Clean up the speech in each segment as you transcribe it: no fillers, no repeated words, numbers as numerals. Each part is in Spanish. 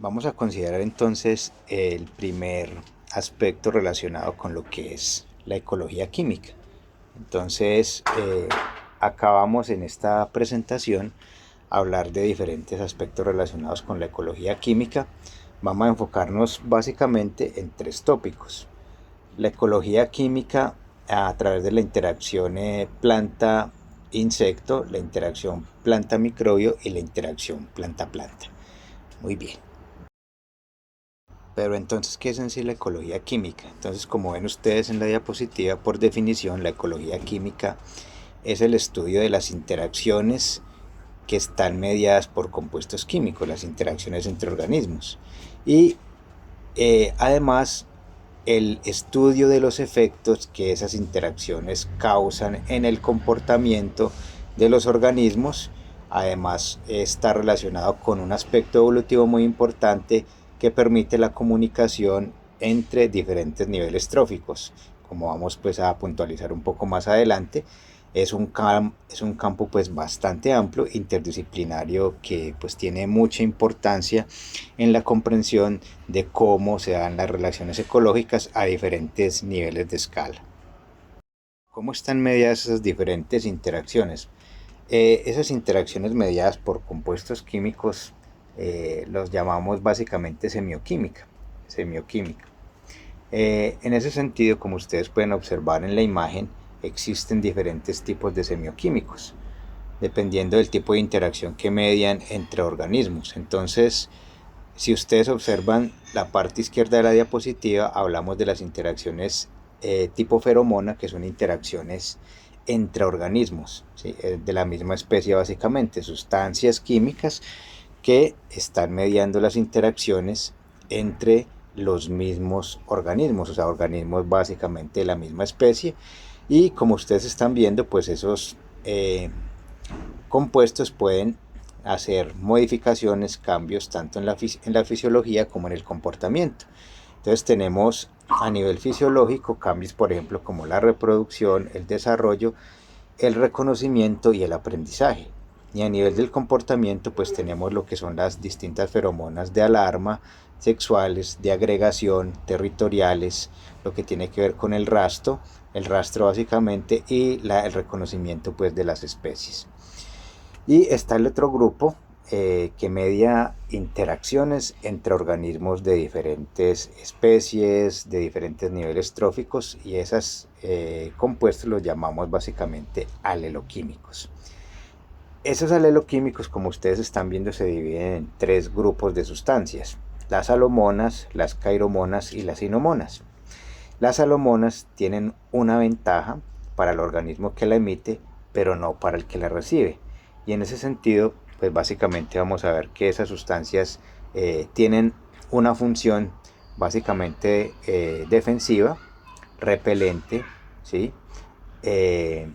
Vamos a considerar entonces el primer aspecto relacionado con lo que es la ecología química. Entonces, acabamos en esta presentación a hablar de diferentes aspectos relacionados con la ecología química. Vamos a enfocarnos básicamente en tres tópicos. La ecología química a través de la interacción planta-insecto, la interacción planta-microbio y la interacción planta-planta. Muy bien. Pero entonces, ¿qué es en sí la ecología química? Entonces, como ven ustedes en la diapositiva, por definición, la ecología química es el estudio de las interacciones que están mediadas por compuestos químicos, las interacciones entre organismos. Y además, el estudio de los efectos que esas interacciones causan en el comportamiento de los organismos. Además, está relacionado con un aspecto evolutivo muy importante que permite la comunicación entre diferentes niveles tróficos, como vamos pues a puntualizar un poco más adelante. Es un campo pues bastante amplio, interdisciplinario, que pues tiene mucha importancia en la comprensión de cómo se dan las relaciones ecológicas a diferentes niveles de escala. ¿Cómo están mediadas esas diferentes interacciones? Esas interacciones mediadas por compuestos químicos los llamamos básicamente semioquímica. En ese sentido, como ustedes pueden observar en la imagen, existen diferentes tipos de semioquímicos, dependiendo del tipo de interacción que median entre organismos. Entonces, si ustedes observan la parte izquierda de la diapositiva, hablamos de las interacciones tipo feromona, que son interacciones entre organismos, ¿sí? De la misma especie básicamente, sustancias químicas que están mediando las interacciones entre los mismos organismos, o sea, organismos básicamente de la misma especie. Y como ustedes están viendo, pues esos compuestos pueden hacer modificaciones, cambios tanto en la fisiología como en el comportamiento. Entonces tenemos a nivel fisiológico cambios, por ejemplo, como la reproducción, el desarrollo, el reconocimiento y el aprendizaje. Y a nivel del comportamiento, pues tenemos lo que son las distintas feromonas de alarma, sexuales, de agregación, territoriales, lo que tiene que ver con el rastro básicamente, y el reconocimiento pues de las especies. Y está el otro grupo que media interacciones entre organismos de diferentes especies, de diferentes niveles tróficos, y esos compuestos los llamamos básicamente aleloquímicos. Esos aleloquímicos, como ustedes están viendo, se dividen en tres grupos de sustancias: las alomonas, las cairomonas y las inomonas. Las alomonas tienen una ventaja para el organismo que la emite, pero no para el que la recibe. Y en ese sentido, pues básicamente vamos a ver que esas sustancias tienen una función básicamente defensiva, repelente, ¿sí? Eh,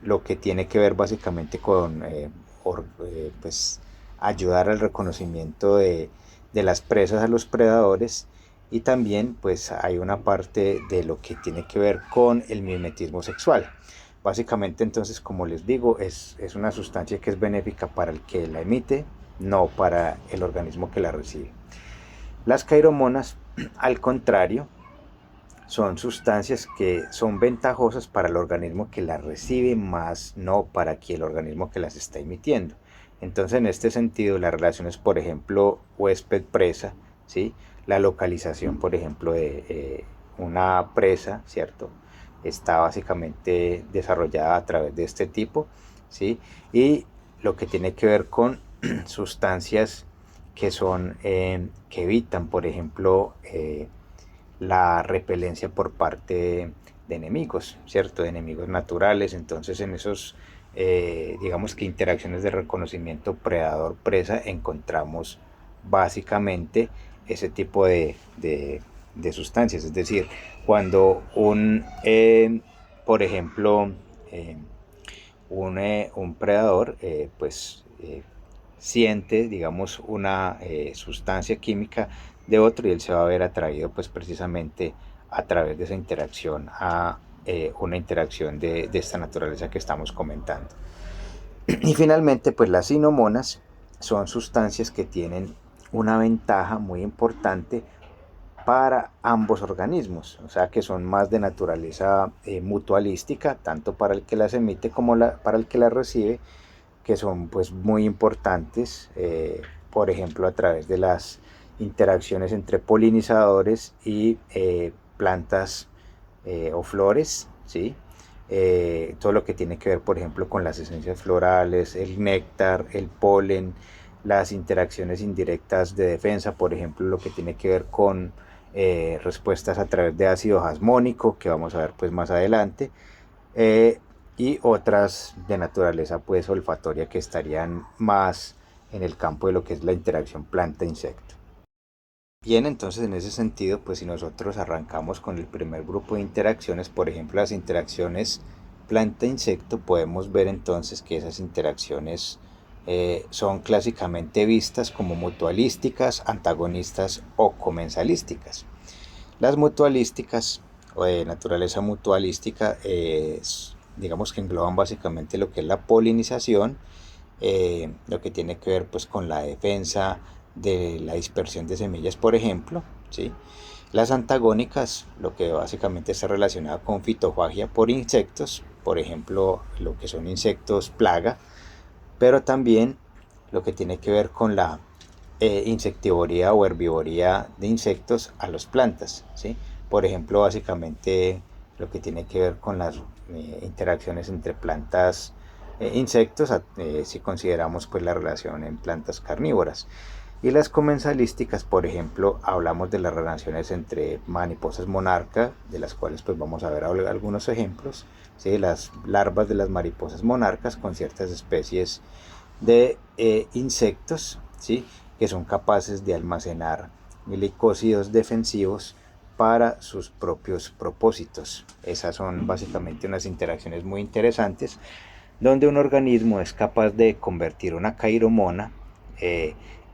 lo que tiene que ver básicamente con pues, ayudar al reconocimiento de las presas a los predadores. Y también pues hay una parte de lo que tiene que ver con el mimetismo sexual. Básicamente entonces, como les digo, es una sustancia que es benéfica para el que la emite, no para el organismo que la recibe. Las cairomonas, al contrario, son sustancias que son ventajosas para el organismo que las recibe, más no para el organismo que las está emitiendo. Entonces, en este sentido, las relaciones, por ejemplo, huésped-presa, ¿sí? La localización, por ejemplo, de una presa, ¿cierto? Está básicamente desarrollada a través de este tipo, ¿sí? Y lo que tiene que ver con sustancias que son, que evitan, por ejemplo, la repelencia por parte de enemigos, ¿cierto? De enemigos naturales. Entonces, en esos, digamos que interacciones de reconocimiento predador-presa, encontramos básicamente ese tipo de sustancias. Es decir, cuando por ejemplo, un predador, pues siente, digamos, una sustancia química de otro, y él se va a ver atraído pues precisamente a través de esa interacción a una interacción de esta naturaleza que estamos comentando. Y finalmente, pues las sinomonas son sustancias que tienen una ventaja muy importante para ambos organismos, o sea que son más de naturaleza mutualística, tanto para el que las emite como para el que las recibe, que son pues muy importantes, por ejemplo a través de las interacciones entre polinizadores y plantas o flores, ¿sí? Todo lo que tiene que ver, por ejemplo, con las esencias florales, el néctar, el polen, las interacciones indirectas de defensa, por ejemplo, lo que tiene que ver con respuestas a través de ácido jasmónico, que vamos a ver pues más adelante, eh, y otras de naturaleza pues olfatoria que estarían más en el campo de lo que es la interacción planta-insecto. Bien, entonces en ese sentido, pues si nosotros arrancamos con el primer grupo de interacciones, por ejemplo las interacciones planta-insecto, podemos ver entonces que esas interacciones son clásicamente vistas como mutualísticas, antagonistas o comensalísticas. Las mutualísticas o de naturaleza mutualística digamos que engloban básicamente lo que es la polinización, lo que tiene que ver pues con la defensa de la dispersión de semillas, por ejemplo, ¿sí? Las antagónicas, lo que básicamente está relacionado con fitofagia por insectos, por ejemplo, lo que son insectos plaga, pero también lo que tiene que ver con la insectivoría o herbivoría de insectos a las plantas, ¿sí? Por ejemplo, básicamente lo que tiene que ver con las interacciones entre plantas e insectos, si consideramos pues la relación en plantas carnívoras. Y las comensalísticas, por ejemplo, hablamos de las relaciones entre mariposas monarca, de las cuales pues vamos a ver algunos ejemplos, ¿sí? Las larvas de las mariposas monarcas con ciertas especies de insectos, ¿sí? Que son capaces de almacenar glicósidos defensivos para sus propios propósitos. Esas son básicamente unas interacciones muy interesantes donde un organismo es capaz de convertir una cairomona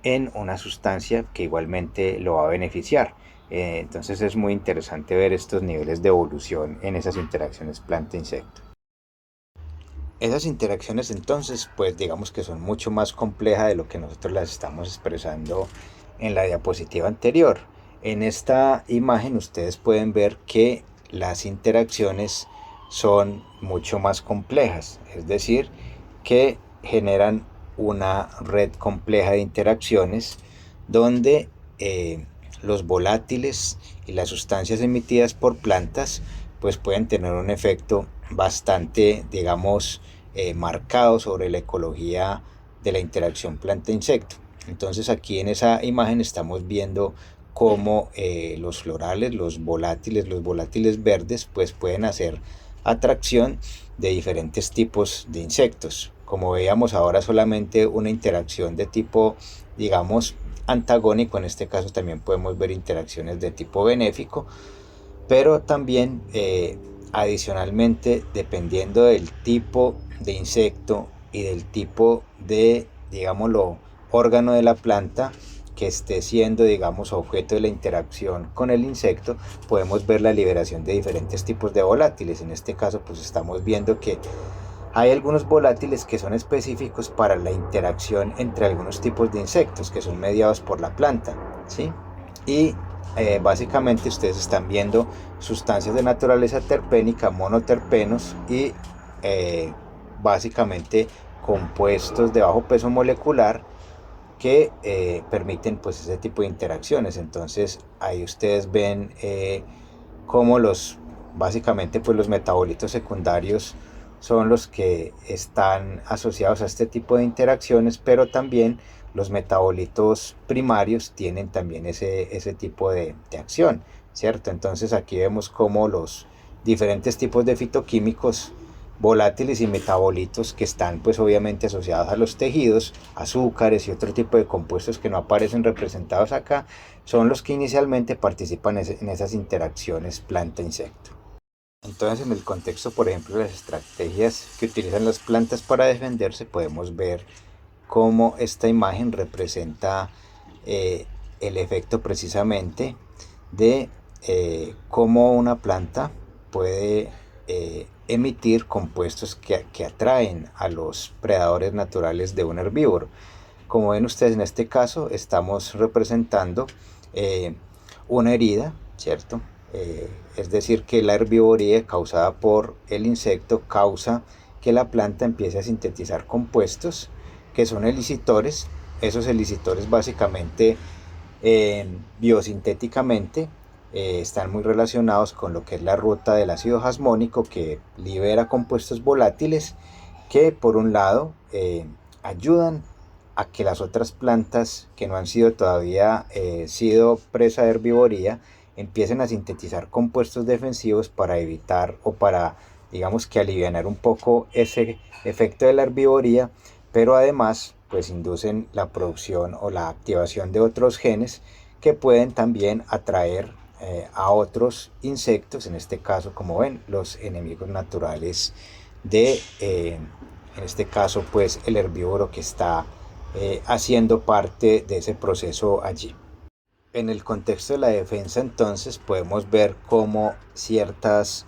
en una sustancia que igualmente lo va a beneficiar. Entonces es muy interesante ver estos niveles de evolución en esas interacciones planta-insecto. Esas interacciones entonces, pues digamos que son mucho más complejas de lo que nosotros las estamos expresando en la diapositiva anterior. En esta imagen ustedes pueden ver que las interacciones son mucho más complejas, es decir, que generan una red compleja de interacciones donde los volátiles y las sustancias emitidas por plantas pues pueden tener un efecto bastante, digamos, marcado sobre la ecología de la interacción planta-insecto. Entonces aquí en esa imagen estamos viendo cómo los florales, los volátiles verdes, pues pueden hacer atracción de diferentes tipos de insectos. Como veíamos ahora solamente una interacción de tipo, digamos, antagónico, en este caso también podemos ver interacciones de tipo benéfico, pero también adicionalmente dependiendo del tipo de insecto y del tipo de, digámoslo, órgano de la planta que esté siendo, digamos, objeto de la interacción con el insecto, podemos ver la liberación de diferentes tipos de volátiles. En este caso, pues estamos viendo que hay algunos volátiles que son específicos para la interacción entre algunos tipos de insectos que son mediados por la planta, ¿sí? Y básicamente ustedes están viendo sustancias de naturaleza terpénica, monoterpenos y eh, básicamente compuestos de bajo peso molecular que permiten pues ese tipo de interacciones. Entonces ahí ustedes ven cómo básicamente pues los metabolitos secundarios son los que están asociados a este tipo de interacciones, pero también los metabolitos primarios tienen también ese tipo de acción, ¿cierto? Entonces aquí vemos cómo los diferentes tipos de fitoquímicos volátiles y metabolitos que están pues obviamente asociados a los tejidos, azúcares y otro tipo de compuestos que no aparecen representados acá, son los que inicialmente participan en esas interacciones planta-insecto. Entonces, en el contexto, por ejemplo, de las estrategias que utilizan las plantas para defenderse, podemos ver cómo esta imagen representa el efecto precisamente de cómo una planta puede emitir compuestos que atraen a los predadores naturales de un herbívoro. Como ven ustedes, en este caso estamos representando una herida, ¿cierto? Es decir, que la herbivoría causada por el insecto causa que la planta empiece a sintetizar compuestos que son elicitores. Esos elicitores básicamente biosintéticamente están muy relacionados con lo que es la ruta del ácido jasmónico, que libera compuestos volátiles que por un lado ayudan a que las otras plantas que no han sido todavía sido presa de herbivoría empiecen a sintetizar compuestos defensivos para evitar o para, digamos, que alivianar un poco ese efecto de la herbivoría, pero además pues inducen la producción o la activación de otros genes que pueden también atraer a otros insectos, en este caso, como ven, los enemigos naturales de, en este caso, pues el herbívoro que está haciendo parte de ese proceso allí. En el contexto de la defensa, entonces, podemos ver cómo ciertas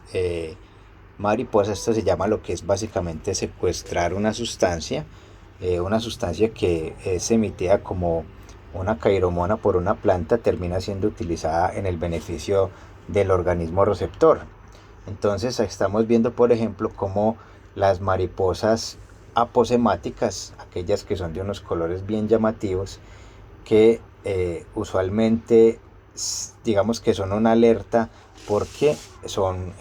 mariposas, esto se llama lo que es básicamente secuestrar una sustancia que es emitida como una cairomona por una planta, termina siendo utilizada en el beneficio del organismo receptor. Entonces estamos viendo, por ejemplo, cómo las mariposas aposemáticas, aquellas que son de unos colores bien llamativos, que usualmente digamos que son una alerta porque son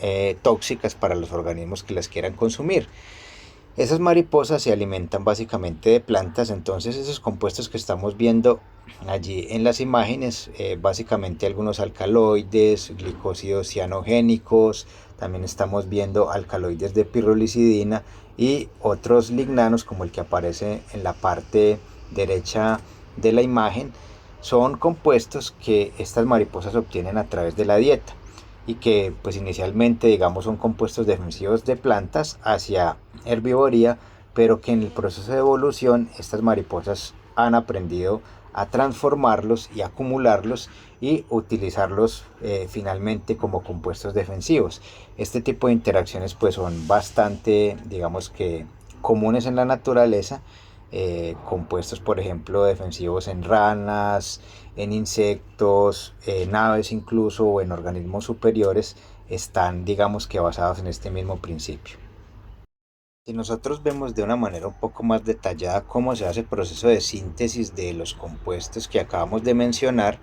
tóxicas para los organismos que las quieran consumir. Esas mariposas se alimentan básicamente de plantas, entonces esos compuestos que estamos viendo allí en las imágenes, básicamente algunos alcaloides, glicósidos cianogénicos, también estamos viendo alcaloides de pirrolicidina y otros lignanos como el que aparece en la parte derecha de la imagen. Son compuestos que estas mariposas obtienen a través de la dieta y que pues inicialmente, digamos, son compuestos defensivos de plantas hacia herbivoría, pero que en el proceso de evolución estas mariposas han aprendido a transformarlos y acumularlos y utilizarlos finalmente como compuestos defensivos. Este tipo de interacciones pues son bastante, digamos, que comunes en la naturaleza. Compuestos, por ejemplo, defensivos en ranas, en insectos, en aves incluso, o en organismos superiores, están, digamos, que basados en este mismo principio. Si nosotros vemos de una manera un poco más detallada cómo se hace el proceso de síntesis de los compuestos que acabamos de mencionar,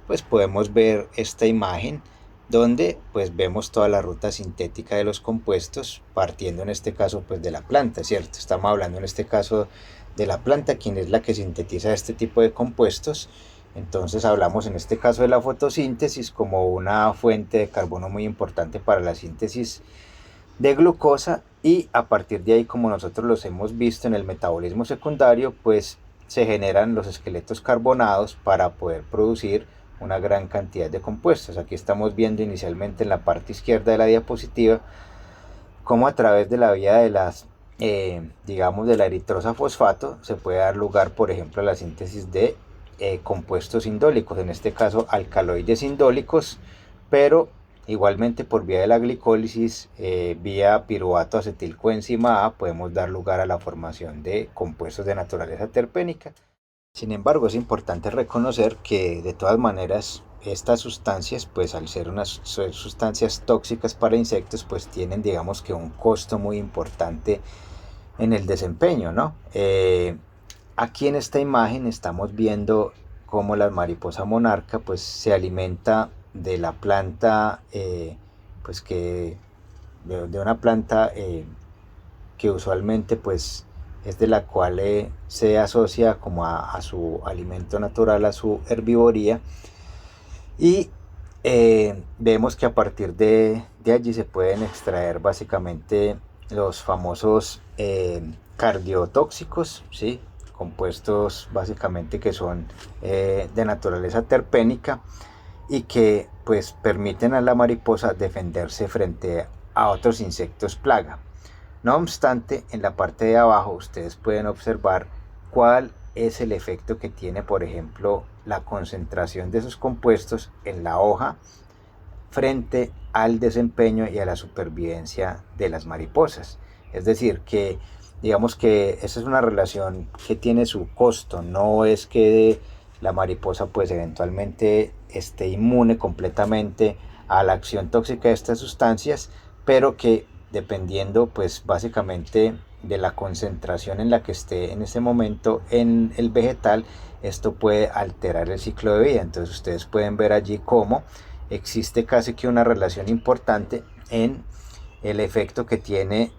pues podemos ver esta imagen donde pues vemos toda la ruta sintética de los compuestos, partiendo en este caso pues de la planta, ¿cierto? Estamos hablando en este caso de la planta, quien es la que sintetiza este tipo de compuestos. Entonces hablamos en este caso de la fotosíntesis como una fuente de carbono muy importante para la síntesis de glucosa, y a partir de ahí, como nosotros los hemos visto en el metabolismo secundario, pues se generan los esqueletos carbonados para poder producir una gran cantidad de compuestos. Aquí estamos viendo inicialmente en la parte izquierda de la diapositiva cómo a través de la vía de las digamos de la eritrosa fosfato se puede dar lugar, por ejemplo, a la síntesis de compuestos indólicos, en este caso alcaloides indólicos, pero igualmente por vía de la glicólisis, vía piruvato acetilcoenzima A, podemos dar lugar a la formación de compuestos de naturaleza terpénica. Sin embargo, es importante reconocer que de todas maneras estas sustancias, pues al ser unas sustancias tóxicas para insectos, pues tienen, digamos, que un costo muy importante en el desempeño, ¿no? Aquí en esta imagen estamos viendo cómo la mariposa monarca pues se alimenta de la planta, pues que de una planta que usualmente pues es de la cual se asocia como a su alimento natural, a su herbivoría, y vemos que a partir de allí se pueden extraer básicamente los famosos cardiotóxicos, ¿sí? Compuestos básicamente que son de naturaleza terpénica y que pues permiten a la mariposa defenderse frente a otros insectos plaga. No obstante, en la parte de abajo ustedes pueden observar cuál es el efecto que tiene, por ejemplo, la concentración de esos compuestos en la hoja frente al desempeño y a la supervivencia de las mariposas. Es decir, que digamos que esa es una relación que tiene su costo, no es que la mariposa pues eventualmente esté inmune completamente a la acción tóxica de estas sustancias, pero que dependiendo pues básicamente de la concentración en la que esté en este momento en el vegetal, esto puede alterar el ciclo de vida. Entonces ustedes pueden ver allí cómo existe casi que una relación importante en el efecto que tiene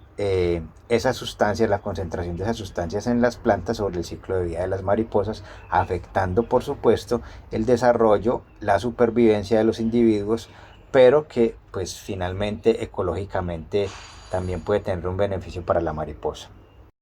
esa sustancia, la concentración de esas sustancias en las plantas sobre el ciclo de vida de las mariposas, afectando por supuesto el desarrollo, la supervivencia de los individuos, pero que pues finalmente ecológicamente también puede tener un beneficio para la mariposa.